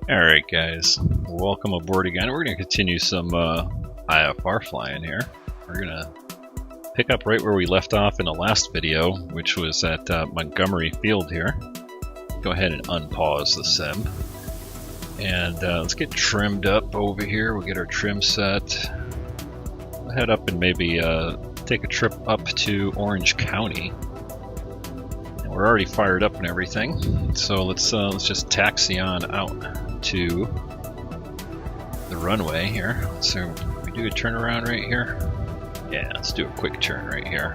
Alright guys, welcome aboard again. We're going to continue some IFR flying here. We're going to pick up right where we left off in the last video, which was at Montgomery Field here. Go ahead and unpause the sim. And let's get trimmed up over here. We'll get our trim set. We'll head up and maybe take a trip up to Orange County. And we're already fired up and everything, so let's just taxi on out to the runway here. So we do a turnaround right here. Yeah, let's do a quick turn right here.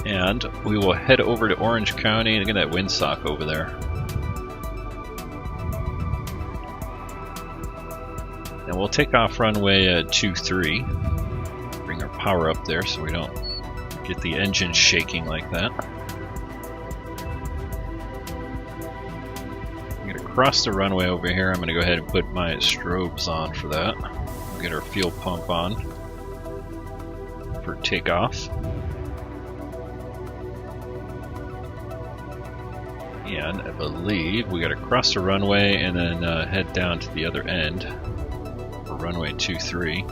And we will head over to Orange County. Look at that windsock over there. And we'll take off runway 23. Bring our power up there so we don't get the engine shaking like that. Across the runway over here, I'm going to go ahead and put my strobes on for that. We'll get our fuel pump on for takeoff. And I believe we got to cross the runway and then head down to the other end for runway 23.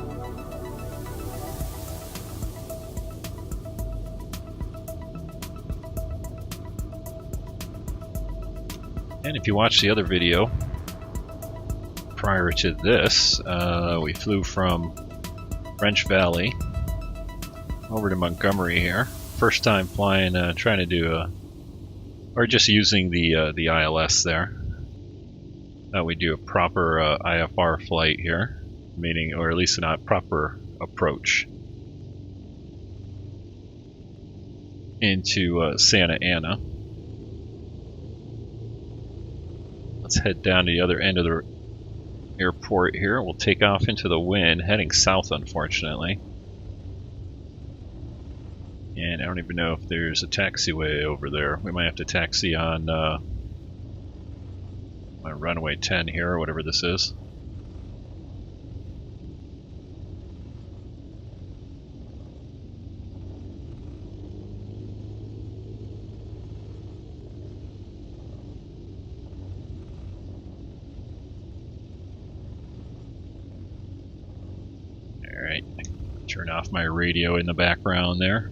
And if you watch the other video prior to this, we flew from French Valley over to Montgomery here. First time flying, trying to do or just using the ILS there. We do a proper IFR flight here, meaning, or at least not proper approach into Santa Ana. Let's head down to the other end of the airport here. We'll take off into the wind, heading south unfortunately. And I don't even know if there's a taxiway over there. We might have to taxi on my runway 10 here, or whatever this is. Alright, turn off my radio in the background there.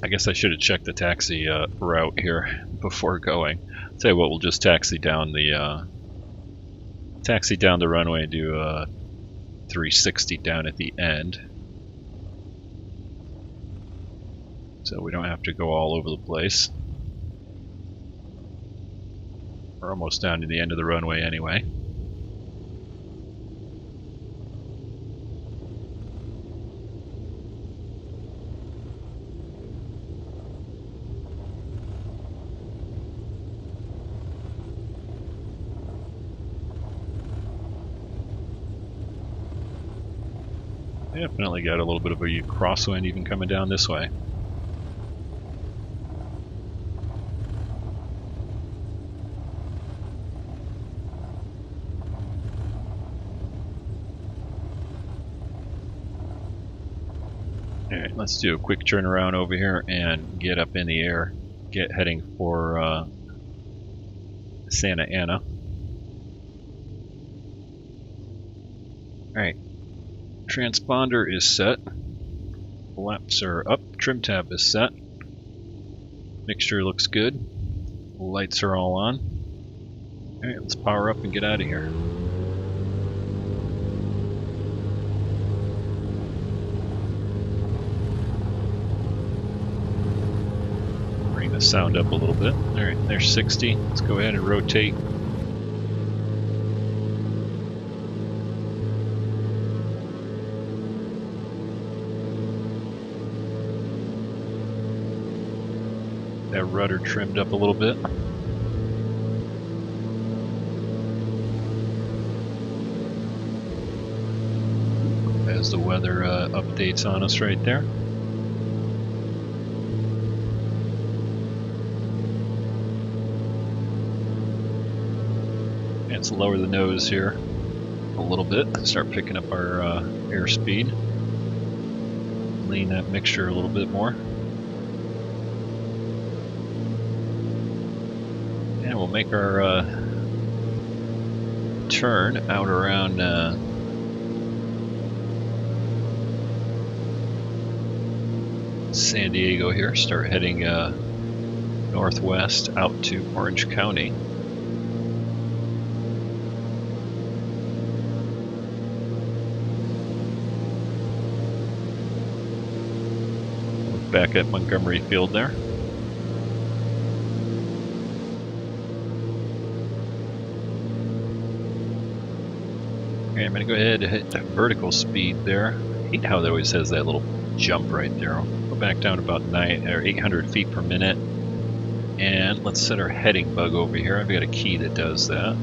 I guess I should have checked the taxi route here before going. I'll tell you what, we'll just taxi down the runway and do a 360 down at the end, so we don't have to go all over the place. We're almost down to the end of the runway anyway. Definitely got a little bit of a crosswind even coming down this way. Alright, let's do a quick turnaround over here and get up in the air, get heading for Santa Ana. Alright, transponder is set, flaps are up, trim tab is set, mixture looks good, lights are all on. Alright, let's power up and get out of here. Sound up a little bit. Alright, there's 60. Let's go ahead and rotate. That rudder trimmed up a little bit. As the weather updates on us right there. Let's lower the nose here. a little bit, start picking up our airspeed. Lean that mixture a little bit more. And we'll make our turn out around San Diego here. Start heading northwest out to Orange County. Look back at Montgomery Field there. Okay, I'm going to go ahead and hit vertical speed there. I hate how it always has that little jump right there. I'll go back down to about 800 feet per minute. And let's set our heading bug over here. I've got a key that does that.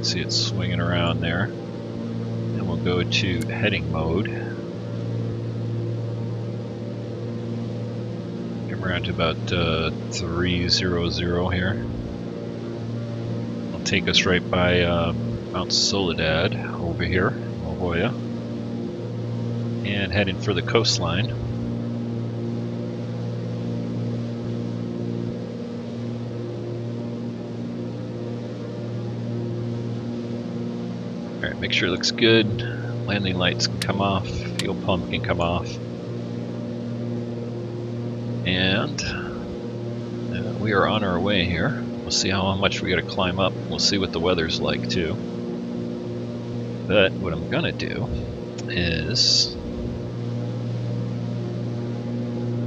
See it swinging around there. And we'll go to heading mode. Come around to about 300 here. It'll take us right by Mount Soledad over here, La Jolla. And heading for the coastline. Alright, make sure it looks good. Landing lights can come off, fuel pump can come off. And we are on our way here. We'll see how much we gotta climb up. We'll see what the weather's like too. But what I'm gonna do is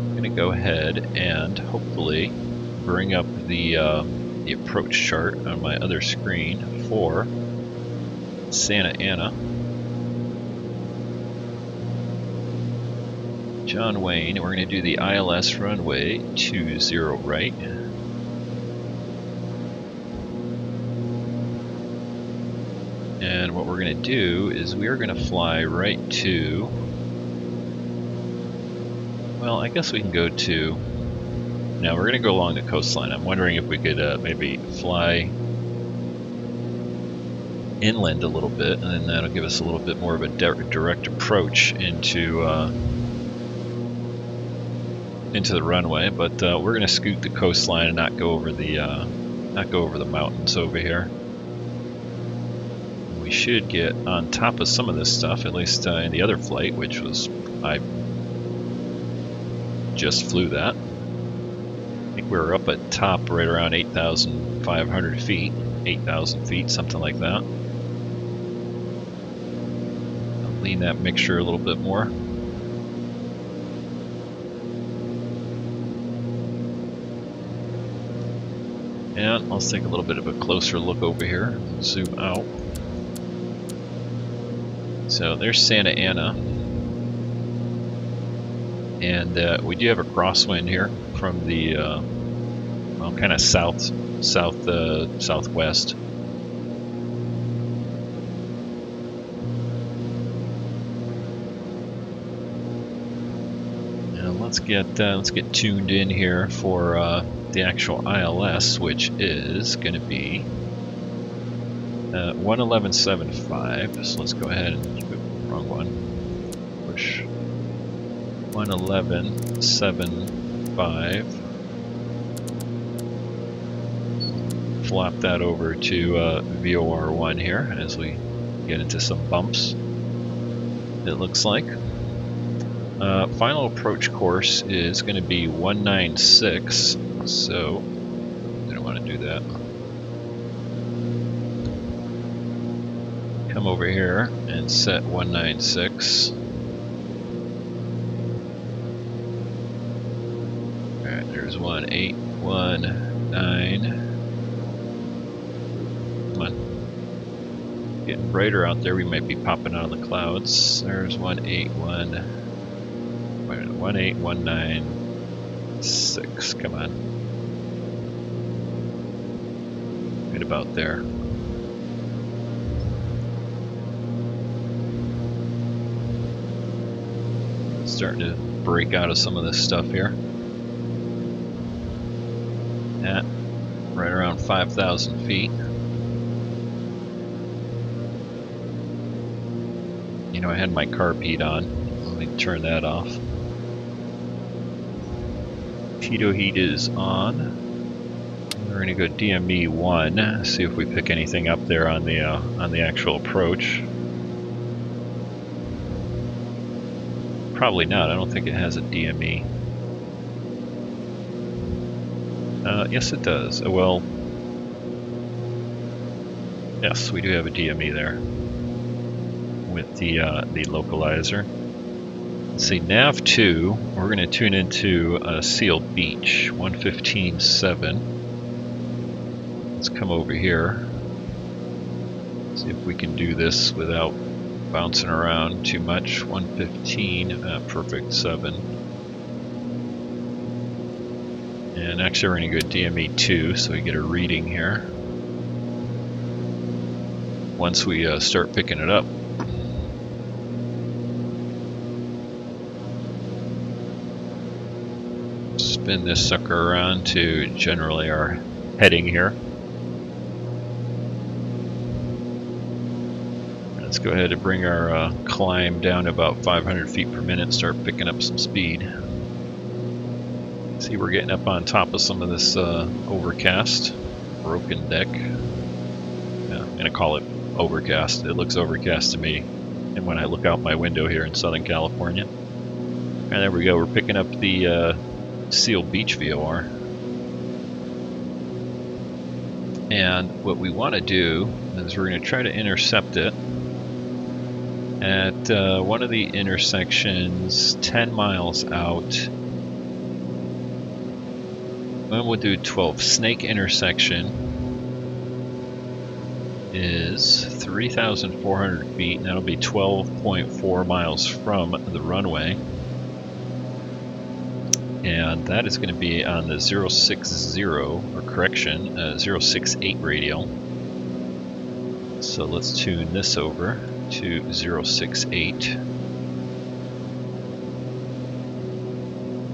I'm gonna go ahead and hopefully bring up the approach chart on my other screen for Santa Ana. John Wayne, we're going to do the ILS runway 20 right. And what we're going to do is we are going to fly right to, well, I guess we can go to, now we're going to go along the coastline. I'm wondering if we could maybe fly inland a little bit, and then that'll give us a little bit more of a direct approach into the runway. But we're going to scoot the coastline and not go over the mountains over here. We should get on top of some of this stuff, at least in the other flight, which was I just flew that. I think we were up at top right around 8,500 feet, 8,000 feet, something like that. Lean that mixture a little bit more. And let's take a little bit of a closer look over here. Zoom out. So there's Santa Ana. And we do have a crosswind here from the well, kind of southwest. Let's get tuned in here for the actual ILS, which is going to be 111.75. So let's go ahead and wrong one. Push 111.75. Flop that over to VOR1 here as we get into some bumps. It looks like. Final approach course is going to be 196, so I don't want to do that. Come over here and set 196. Alright, there's 1819. Come on. Getting brighter out there, we might be popping out of the clouds. There's 18196. Come on. Right about there. Starting to break out of some of this stuff here. At right around 5,000 feet. You know, I had my carb heat on. Let me turn that off. Pitot heat is on. We're going to go DME 1, see if we pick anything up there on the actual approach. Probably not. I don't think it has a DME. Yes, it does. Well, yes, we do have a DME there with the localizer. Let's see, nav 2. We're going to tune into Seal Beach 115.7. Let's come over here. See if we can do this without bouncing around too much. 115, perfect 7. And actually we're going to go DME 2 so we get a reading here once we start picking it up. Spin this sucker around to generally our heading here. Let's go ahead and bring our climb down to about 500 feet per minute and start picking up some speed. See, we're getting up on top of some of this overcast, broken deck. Yeah, I'm going to call it overcast. It looks overcast to me and when I look out my window here in Southern California. And there we go, we're picking up the Seal Beach VOR. And what we want to do is we're going to try to intercept it at one of the intersections 10 miles out. And we'll do 12. Snake intersection is 3,400 feet, and that'll be 12.4 miles from the runway. And that is going to be on the 060, or correction, 068 radial. So let's tune this over to 068.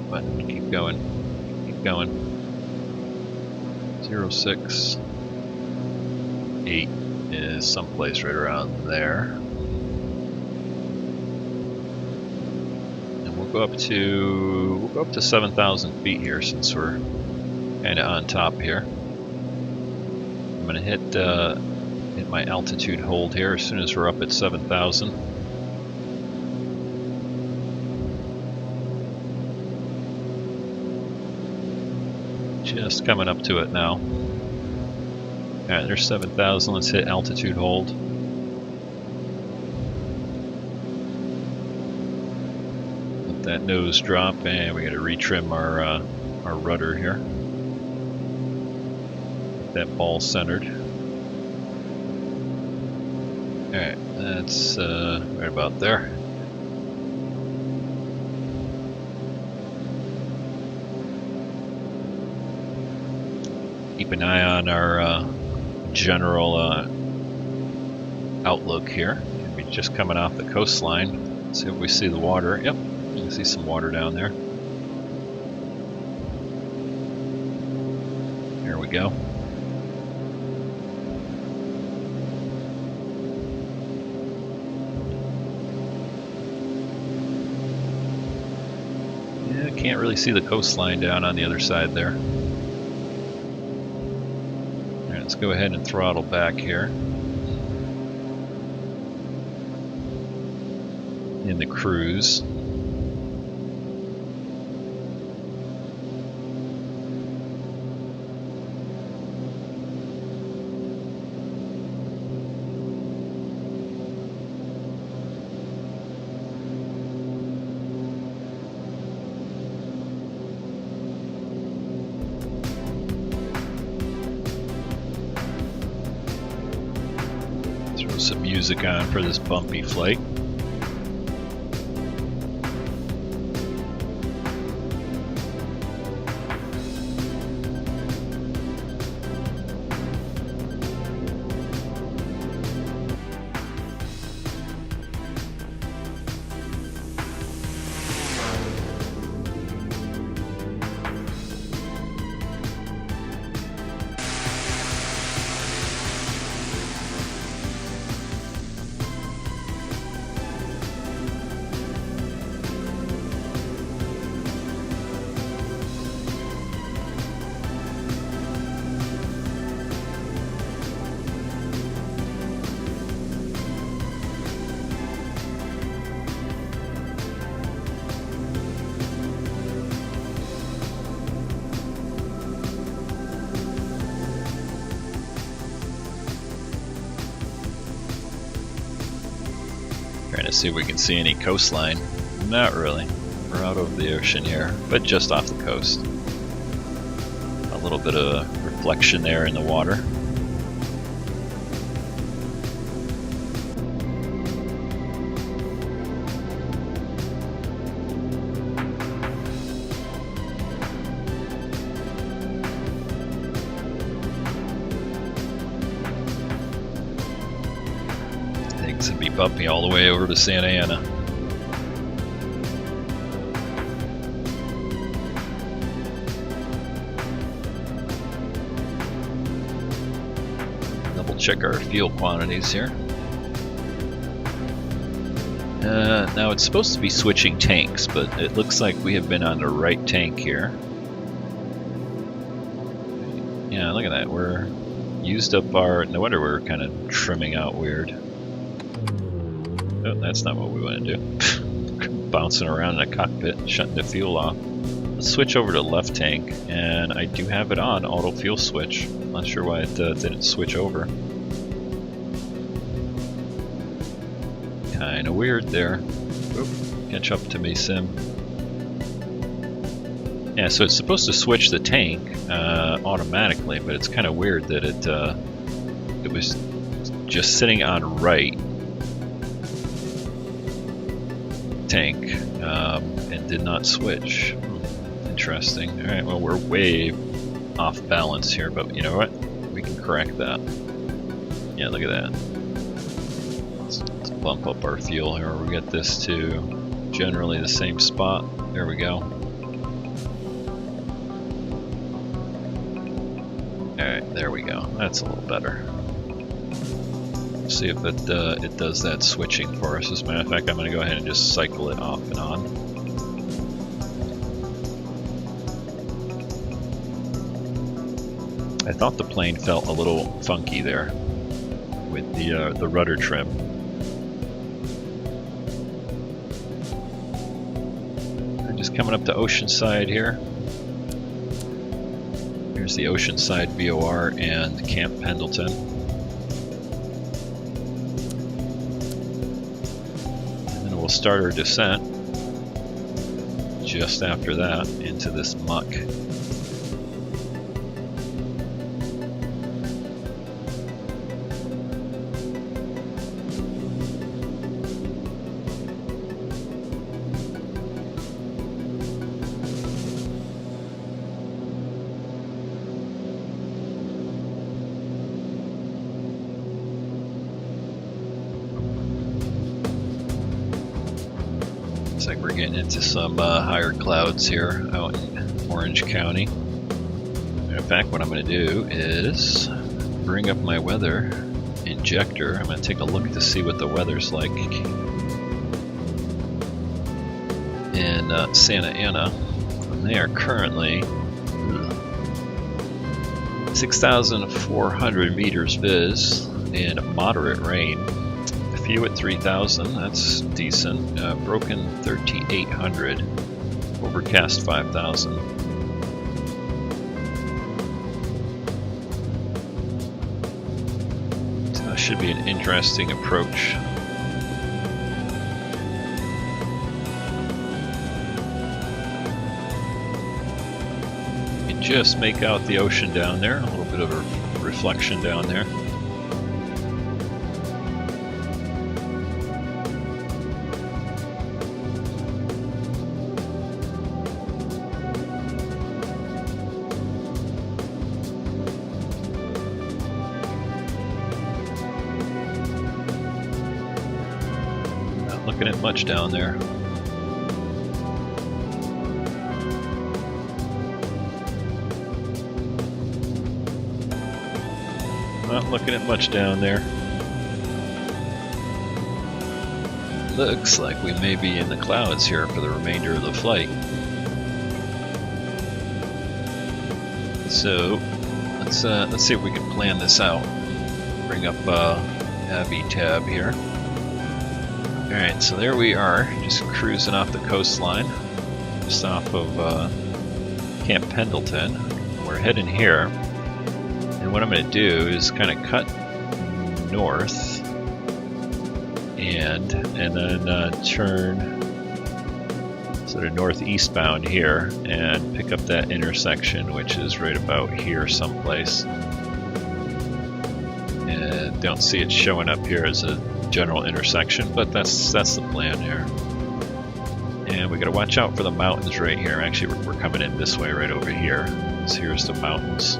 But keep going, keep going. 068 is someplace right around there. And we'll go up to 7,000 feet here since we're kind of on top here. I'm going to hit my altitude hold here as soon as we're up at 7,000. Just coming up to it now. Alright, there's 7,000. Let's hit altitude hold. Let that nose drop, and we got to retrim our rudder here. Get that ball centered. Alright, that's right about there. Keep an eye on our general outlook here. We're just coming off the coastline. See if we see the water. Yep, you can see some water down there. There we go. Yeah, can't really see the coastline down on the other side there. Let's go ahead and throttle back here in the cruise. Some music on for this bumpy flight. Trying to see if we can see any coastline. Not really. We're out over the ocean here, but just off the coast. A little bit of reflection there in the water. Things would be bumpy all the way over to Santa Ana. Check our fuel quantities here. Now it's supposed to be switching tanks, but it looks like we have been on the right tank here. Yeah, look at that. We're used up our... No wonder we're kind of trimming out weird. Oh, that's not what we want to do. Bouncing around in a cockpit, shutting the fuel off. Let's switch over to left tank, and I do have it on auto fuel switch. Not sure why it didn't switch over. Kinda weird there. Oop, catch up to me, Sim. Yeah, so it's supposed to switch the tank automatically, but it's kind of weird that it was just sitting on right tank and did not switch. Interesting. All right, well, we're way off balance here, but you know what? We can correct that. Yeah, look at that. Let's bump up our fuel here. We get this to generally the same spot. There we go. Alright, there we go. That's a little better. Let's see if it does that switching for us. As a matter of fact, I'm going to go ahead and just cycle it off and on. I thought the plane felt a little funky there with the rudder trim. I'm just coming up to Oceanside here. Here's the Oceanside VOR and Camp Pendleton. And then we'll start our descent just after that into this muck. Looks like we're getting into some higher clouds here out in Orange County. In fact, what I'm going to do is bring up my weather injector. I'm going to take a look to see what the weather's like in Santa Ana. And they are currently 6,400 meters viz and moderate rain. Few at 3,000, that's decent. Broken 3,800, overcast 5,000. So that should be an interesting approach. You can just make out the ocean down there, a little bit of a reflection down there. Looking at much down there. Not looking at much down there. Looks like we may be in the clouds here for the remainder of the flight. So let's see if we can plan this out. Bring up AviTab here. Alright, so there we are, just cruising off the coastline, just off of Camp Pendleton. We're heading here, and what I'm going to do is kind of cut north and then turn sort of northeast bound here and pick up that intersection, which is right about here someplace. And don't see it showing up here as a general intersection, but that's the plan here. And we got to watch out for the mountains right here. Actually, we're coming in this way right over here. So here's the mountains.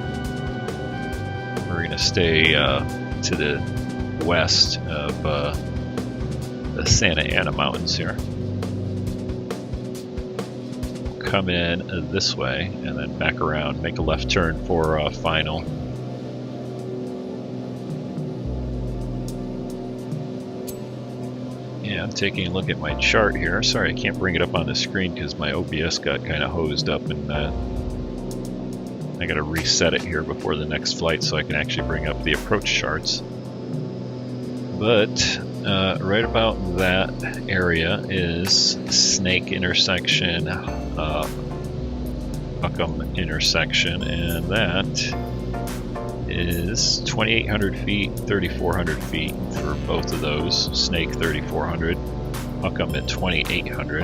We're going to stay to the west of the Santa Ana Mountains here. Come in this way and then back around, make a left turn for final. Yeah, I'm taking a look at my chart here. Sorry, I can't bring it up on the screen because my OBS got kind of hosed up, and I got to reset it here before the next flight so I can actually bring up the approach charts. But right about that area is Snake intersection, Buckham intersection, and that is 2,800 feet, 3,400 feet for both of those. Snake 3,400, Buckham at 2,800.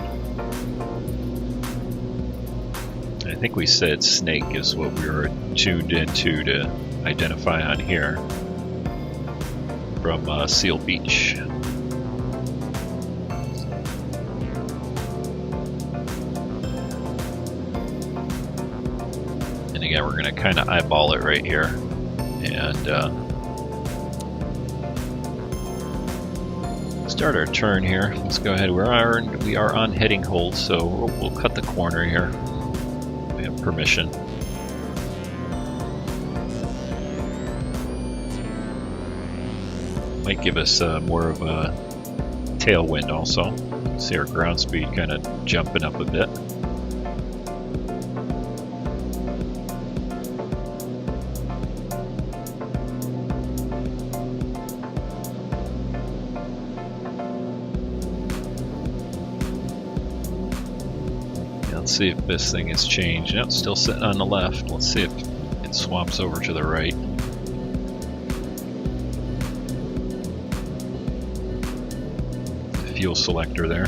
I think we said Snake is what we were tuned into to identify on here from Seal Beach. And again, we're going to kind of eyeball it right here and start our turn here. Let's go ahead. We are on heading hold, so we'll cut the corner here. We have permission. Might give us more of a tailwind also. See our ground speed kind of jumping up a bit. Let's see if this thing has changed. No, it's still sitting on the left. Let's see if it swaps over to the right. Fuel selector there.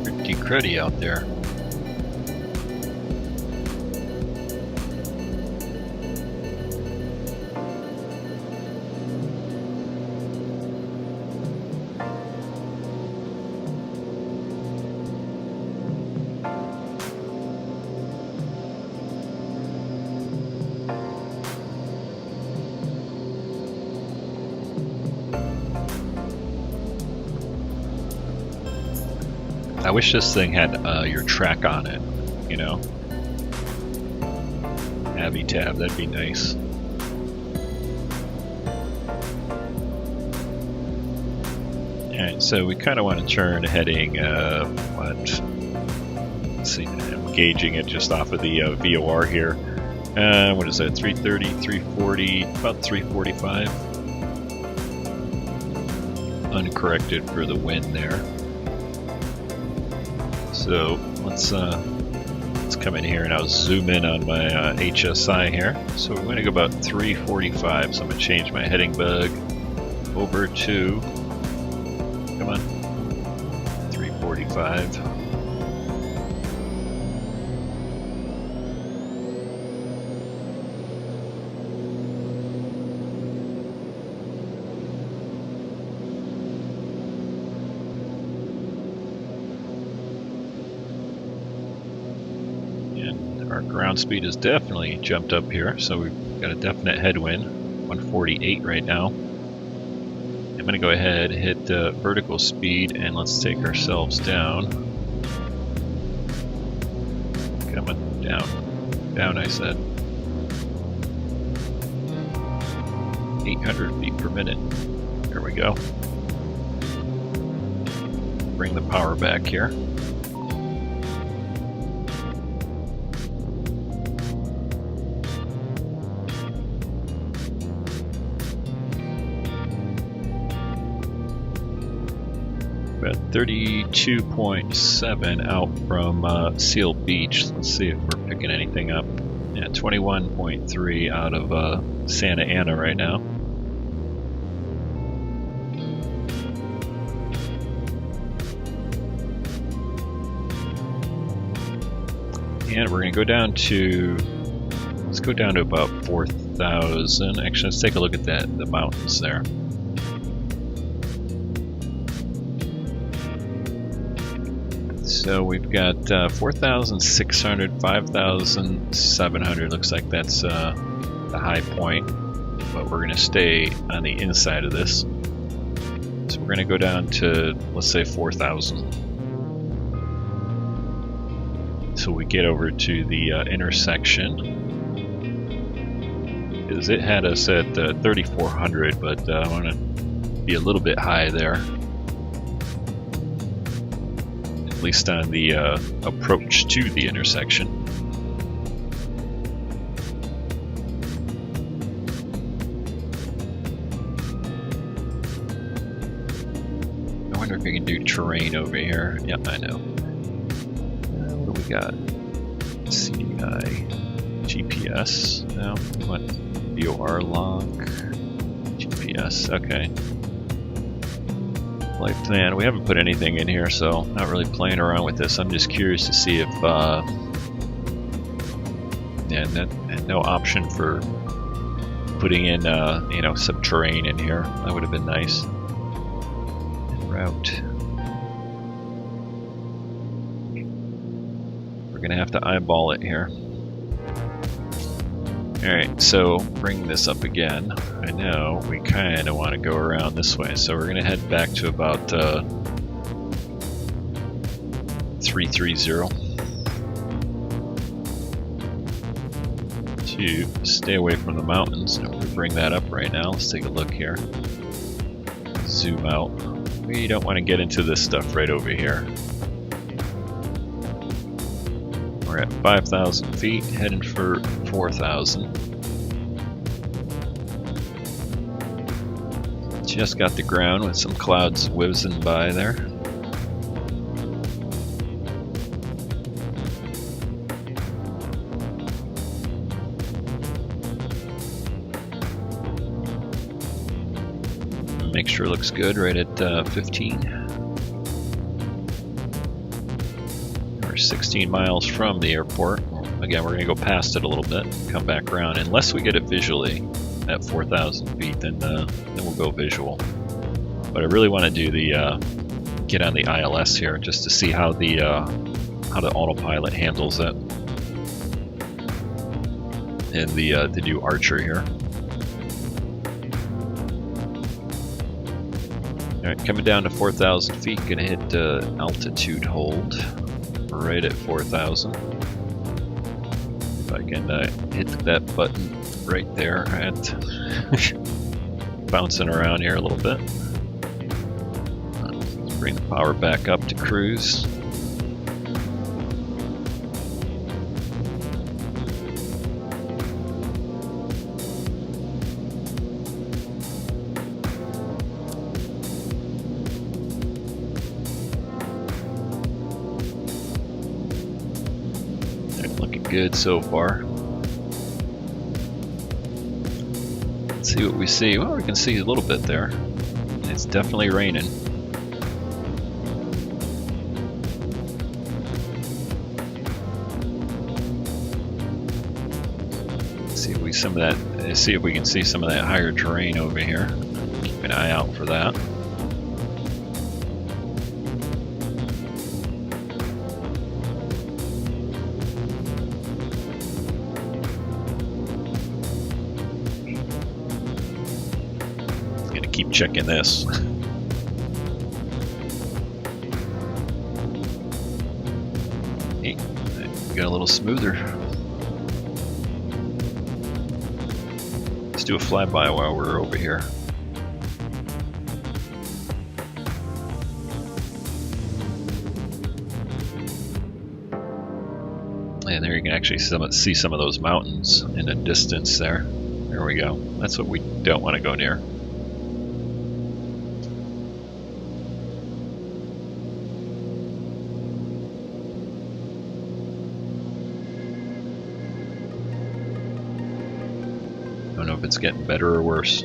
Pretty cruddy out there. I wish this thing had your track on it, you know. AviTab, that'd be nice. Alright, so we kind of want to turn heading, let's see, I'm gauging it just off of the VOR here. What is that, 330, 340, about 345. Uncorrected for the wind there. So let's come in here and I'll zoom in on my HSI here. So we're going to go about 345. So I'm going to change my heading bug over to, come on, 345. Our ground speed has definitely jumped up here, so we've got a definite headwind, 148 right now. I'm going to go ahead, hit vertical speed, and let's take ourselves down. Coming down. Down, I said. 800 feet per minute. There we go. Bring the power back here. About 32.7 out from Seal Beach. Let's see if we're picking anything up. Yeah, 21.3 out of Santa Ana right now. And we're going to go down to, let's go down to about 4,000. Actually, let's take a look at the mountains there. So we've got 4,600, 5,700. Looks like that's the high point, but we're going to stay on the inside of this. So we're going to go down to, let's say, 4,000. So we get over to the intersection, because it had us at 3,400, but I want to be a little bit high there, at least on the approach to the intersection. I wonder if we can do terrain over here. Yep, I know. What do we got? CDI, GPS. No, what? VOR log, GPS. Okay. Flight plan. We haven't put anything in here, so not really playing around with this. I'm just curious to see if, and no option for putting in, you know, some terrain in here. That would have been nice. And route. We're gonna have to eyeball it here. Alright, so bring this up again. I know we kind of want to go around this way, so we're going to head back to about 330 to stay away from the mountains. If we bring that up right now, let's take a look here. Zoom out. We don't want to get into this stuff right over here. We're at 5,000 feet, heading for 4,000. Just got the ground with some clouds whizzing by there. Make sure it looks good right at 15. 16 miles from the airport. Again, we're going to go past it a little bit, come back around. Unless we get it visually at 4,000 feet, then we'll go visual. But I really want to do the get on the ILS here just to see how the autopilot handles it, and the new Archer here. All right, coming down to 4,000 feet, gonna hit altitude hold. Right at 4,000. If I can hit that button right there at bouncing around here a little bit. Let's bring the power back up to cruise. Good so far. Let's see what we see. Well, we can see a little bit there. It's definitely raining. See if we see if we can see some of that higher terrain over here. Keep an eye out for that. Keep checking this. Hey, got a little smoother. Let's do a flyby while we're over here. And there you can actually see some of those mountains in the distance there. There we go. That's what we don't want to go near. if it's getting better or worse.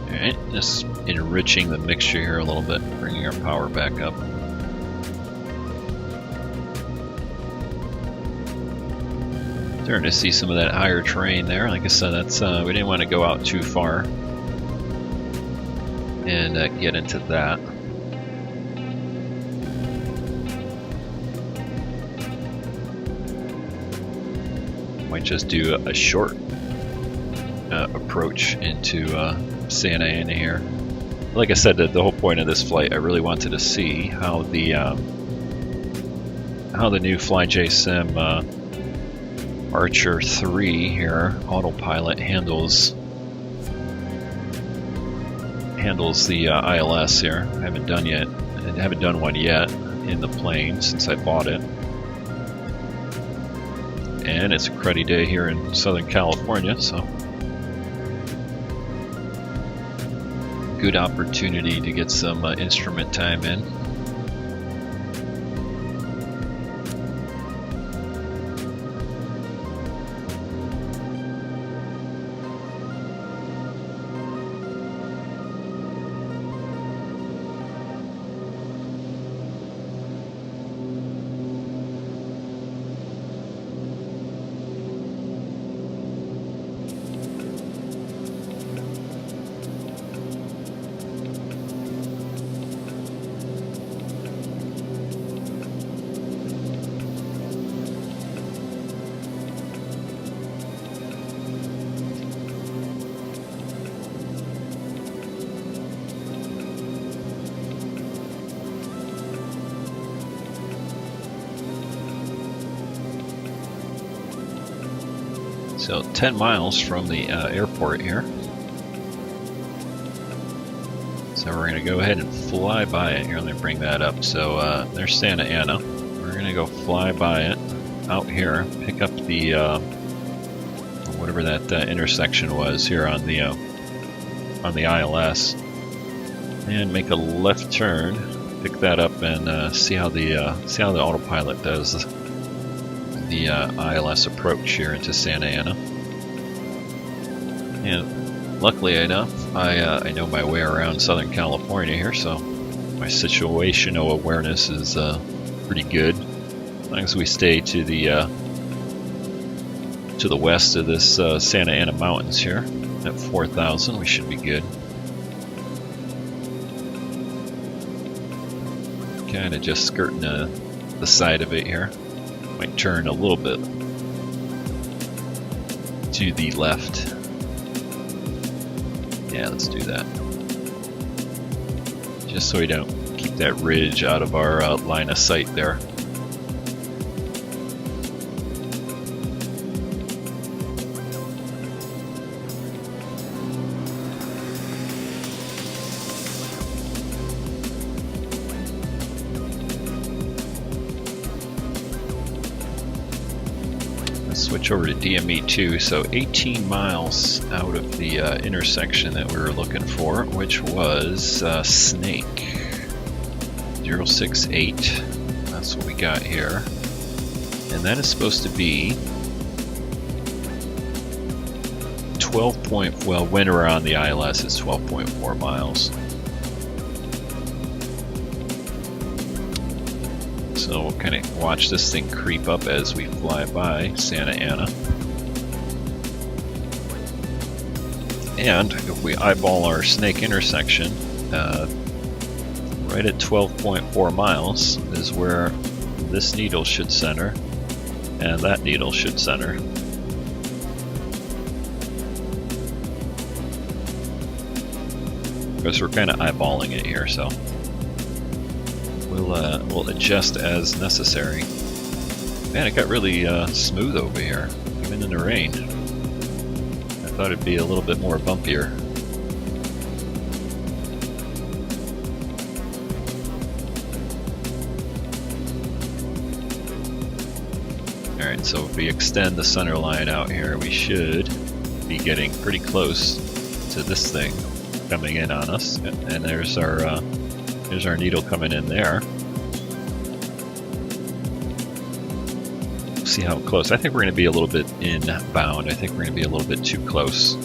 Alright, just enriching the mixture here a little bit, bringing our power back up. Starting to see some of that higher terrain there. Like I said, that's we didn't want to go out too far and get into that. Might just do a short approach into Santa Ana here. Like I said, the whole point of this flight, I really wanted to see how the new FlyJSim Archer 3 here autopilot handles the ILS here. I haven't done one yet in the plane since I bought it. And it's a cruddy day here in Southern California, so good opportunity to get some instrument time in. So 10 miles from the airport here. So we're going to go ahead and fly by it here. Let me bring that up. So there's Santa Ana. We're going to go fly by it out here, pick up the whatever that intersection was here on the ILS, and make a left turn. Pick that up and see how the autopilot does the ILS approach here into Santa Ana. And luckily enough, I know my way around Southern California here, so my situational awareness is pretty good. As long as we stay to the west of this Santa Ana Mountains here at 4,000, we should be good. Kind of just skirting the side of it here. Might turn a little bit to the left. Yeah, let's do that. Just so we don't keep that ridge out of our line of sight there. Switch over to DME2, so 18 miles out of the intersection that we were looking for, which was Snake 068. That's what we got here, and that is supposed to be 12. Well, when we're on the ILS, it's 12.4 miles. So we'll kind of watch this thing creep up as we fly by Santa Ana. And if we eyeball our Snake intersection, right at 12.4 miles is where this needle should center, and that needle should center. Because we're kind of eyeballing it here, so we'll adjust as necessary. Man, it got really smooth over here, even in the rain. I thought it'd be a little bit more bumpier. Alright, so if we extend the center line out here, we should be getting pretty close to this thing coming in on us. And there's our needle coming in there. See how close. I think we're going to be a little bit inbound. I think we're going to be a little bit too close.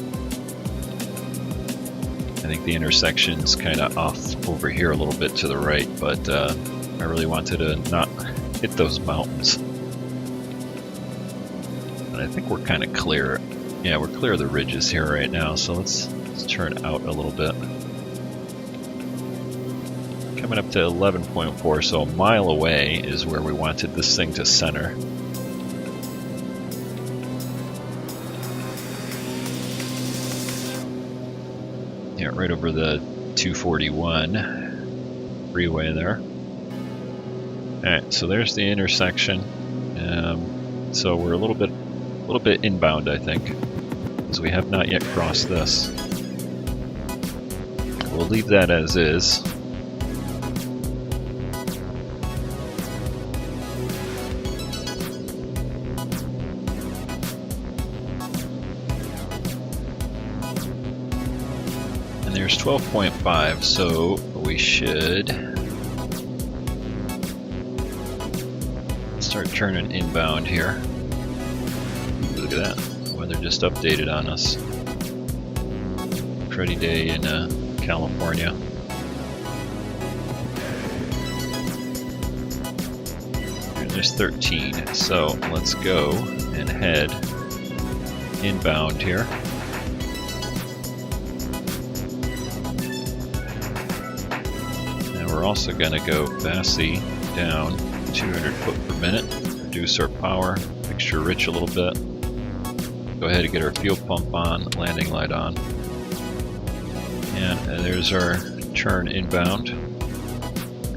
I think the intersection's kind of off over here a little bit to the right, but I really wanted to not hit those mountains. And I think we're kind of clear. Yeah, we're clear of the ridges here right now, so let's turn out a little bit. Coming up to 11.4, so a mile away is where we wanted this thing to center. Yeah, right over the 241 freeway there. Alright, so there's the intersection. So we're a little bit inbound, I think, because we have not yet crossed this. We'll leave that as is. And there's 12.5, so we should start turning inbound here. Look at that. Weather just updated on us. Pretty day in California. And there's 13. So let's go and head inbound here. And we're also going to go VASI down 200 foot per minute. Reduce our power. Mixture rich a little bit. Go ahead and get our fuel pump on, landing light on. And there's our turn inbound.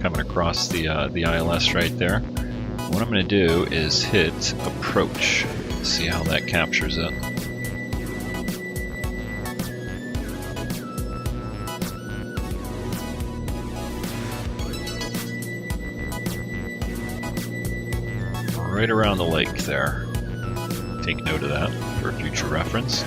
Coming across the ILS right there. What I'm going to do is hit approach. See how that captures it. Right around the lake there. Take note of that for future reference.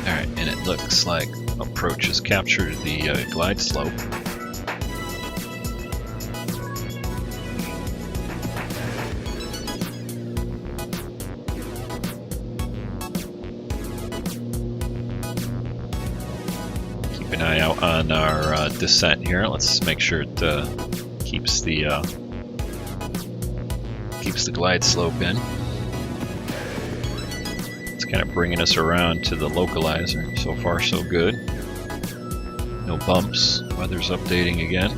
Alright, and it looks like approach has captured the glide slope. Keep an eye out on our descent here. Let's make sure it keeps the glide slope in. It's kind of bringing us around to the localizer. So far, so good. No bumps. Weather's updating again.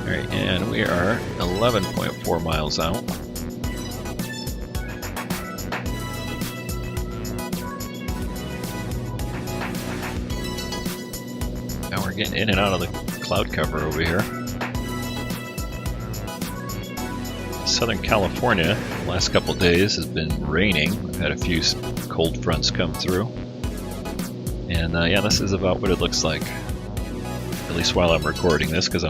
Alright, and we are 11.4 miles out. Now we're getting in and out of the cloud cover over here. Southern California, the last couple days has been raining. We've had a few cold fronts come through. And yeah, this is about what it looks like. At least while I'm recording this, because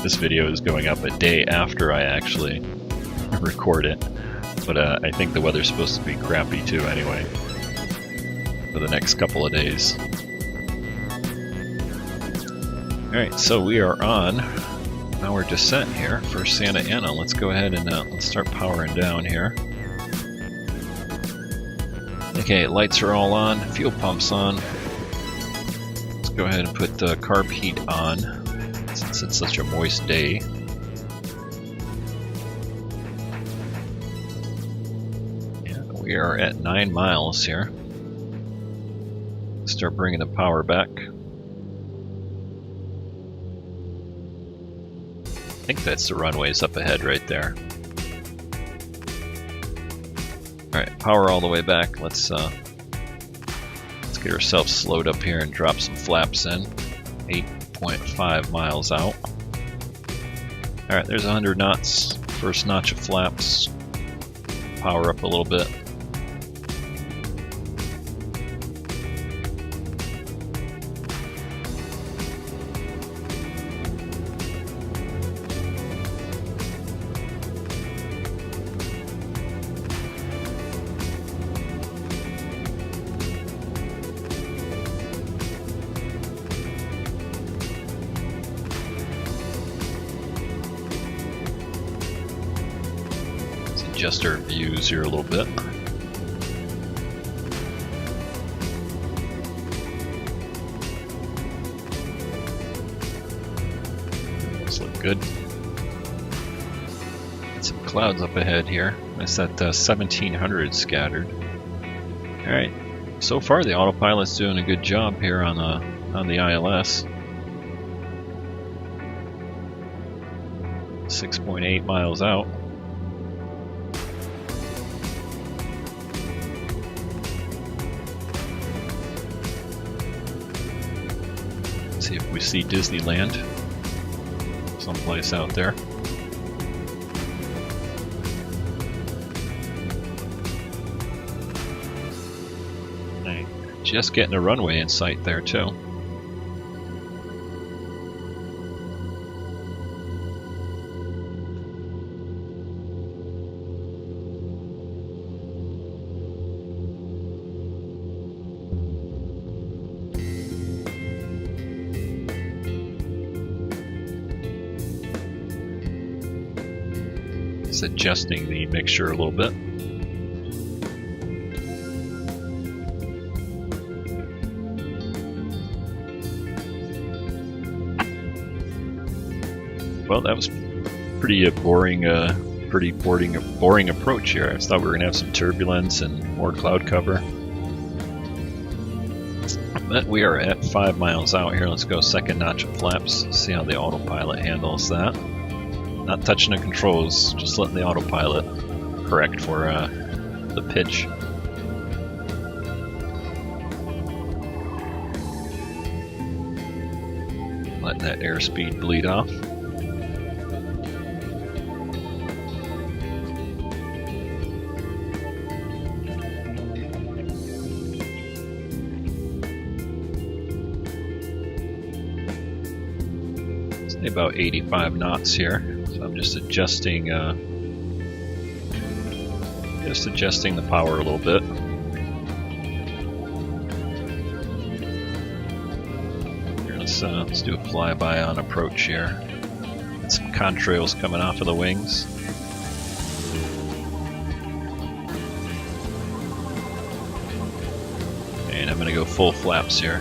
this video is going up a day after I actually record it. But I think the weather's supposed to be crappy too anyway, for the next couple of days. Alright, so we are on our descent here for Santa Ana. Let's go ahead and let's start powering down here. Okay, lights are all on, fuel pump's on. Let's go ahead and put the carb heat on. since it's such a moist day. Yeah, we are at 9 miles here. Start bringing the power back. I think that's the runways up ahead right there. Alright, power all the way back. Let's get ourselves slowed up here and drop some flaps in. 8.5 miles out. Alright, there's 100 knots. First notch of flaps. Power up a little bit. Adjust our views here a little bit. Those look good. Some clouds up ahead here. That's that 1700 scattered. Alright, so far the autopilot's doing a good job here on the ILS. 6.8 miles out. See if we see Disneyland someplace out there. Right. Just getting a runway in sight there too. Adjusting the mixture a little bit. Well, that was pretty boring approach here. I thought we were gonna have some turbulence and more cloud cover. But we are at 5 miles out here. Let's go second notch of flaps. See how the autopilot handles that. Not touching the controls, just letting the autopilot correct for the pitch. Letting that airspeed bleed off. Say about 85 knots here. So I'm just adjusting the power a little bit. Here, let's do a flyby on approach here. Get some contrails coming off of the wings. And I'm going to go full flaps here.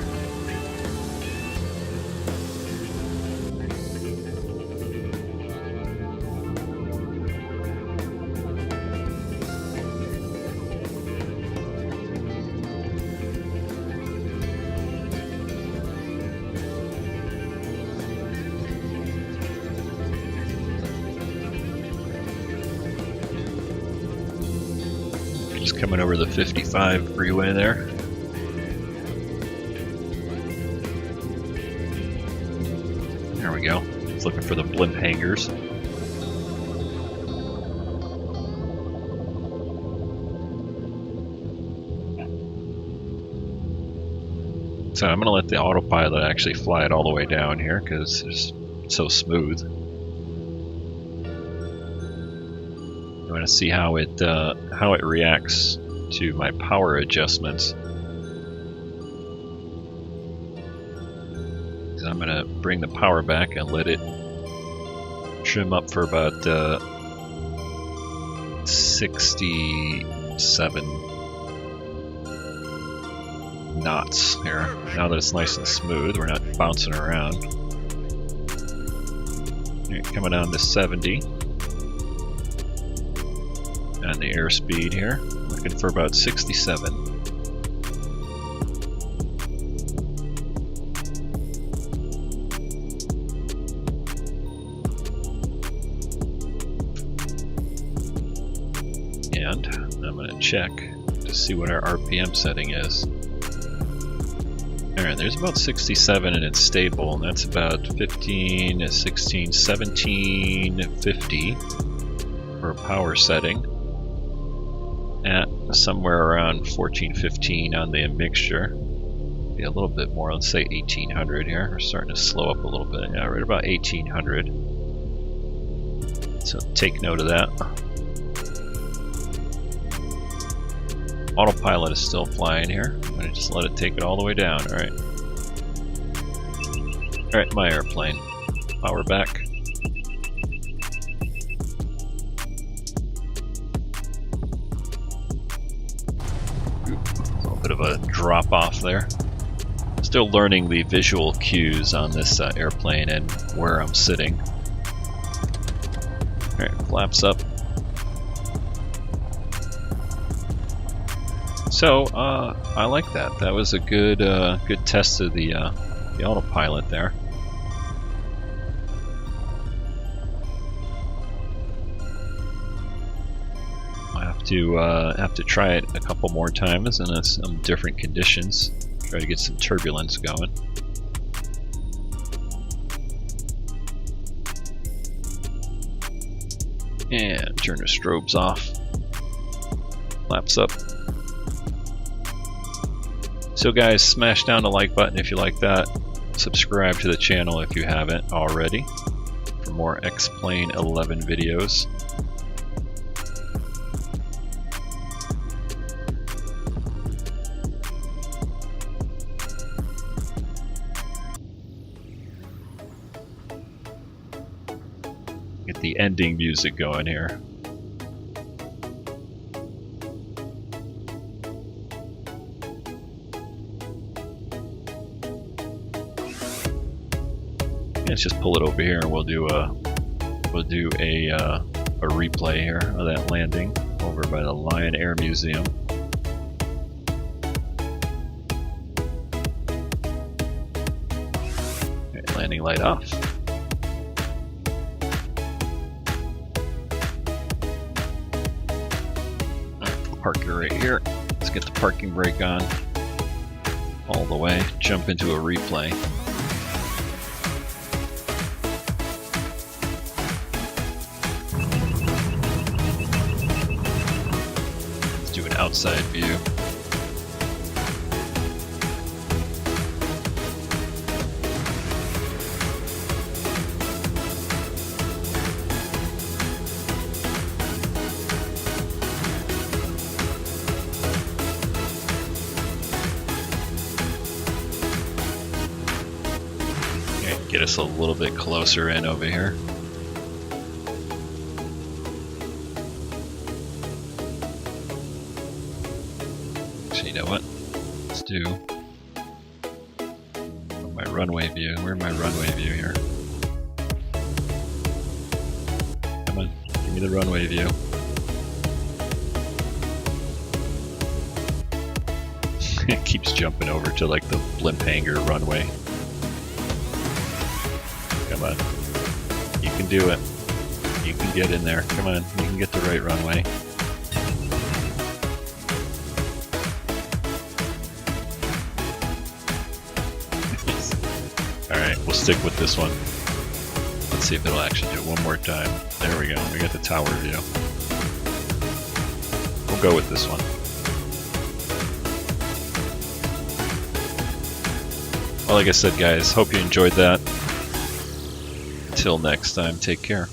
Coming over the 55 freeway there. There we go. It's looking for the blimp hangars. So I'm going to let the autopilot actually fly it all the way down here because it's so smooth. I want to see how it reacts to my power adjustments. I'm going to bring the power back and let it trim up for about 67 knots here. Now that it's nice and smooth, we're not bouncing around. Right, coming down to 70. And the airspeed here, looking for about 67. And I'm going to check to see what our RPM setting is. Alright, there's about 67 and it's stable, and that's about 15, 16, 17, 50 for a power setting. At somewhere around 14, 15 on the mixture. Be a little bit more, let's say 1800 here. We're starting to slow up a little bit. Yeah, right about 1800. So take note of that. Autopilot is still flying here. I'm going to just let it take it all the way down. Alright. Alright, my airplane. Power back. A little bit of a drop off there. Still learning the visual cues on this airplane and where I'm sitting. Alright, flaps up. So, I like that. That was a good good test of the autopilot there. I have to try it a couple more times in some different conditions. Try to get some turbulence going. And turn the strobes off. Flaps up. So guys, smash down the like button if you like that. Subscribe to the channel if you haven't already for more X-Plane 11 videos. Get the ending music going here. Let's just pull it over here and we'll do a replay here of that landing over by the Lion Air Museum. Okay, landing light off. Park it right here. Let's get the parking brake on all the way. Jump into a replay. Outside view. Okay, get us a little bit closer in over here. You know what? Let's do my runway view. Where's my runway view here? Come on, give me the runway view. It keeps jumping over to like the blimp hangar runway. Come on. You can do it. You can get in there. Come on, you can get the right runway. We'll stick with this one. Let's see if it'll actually do it one more time. There we go. We got the tower view. We'll go with this one. Well, like I said, guys, hope you enjoyed that. Until next time, take care.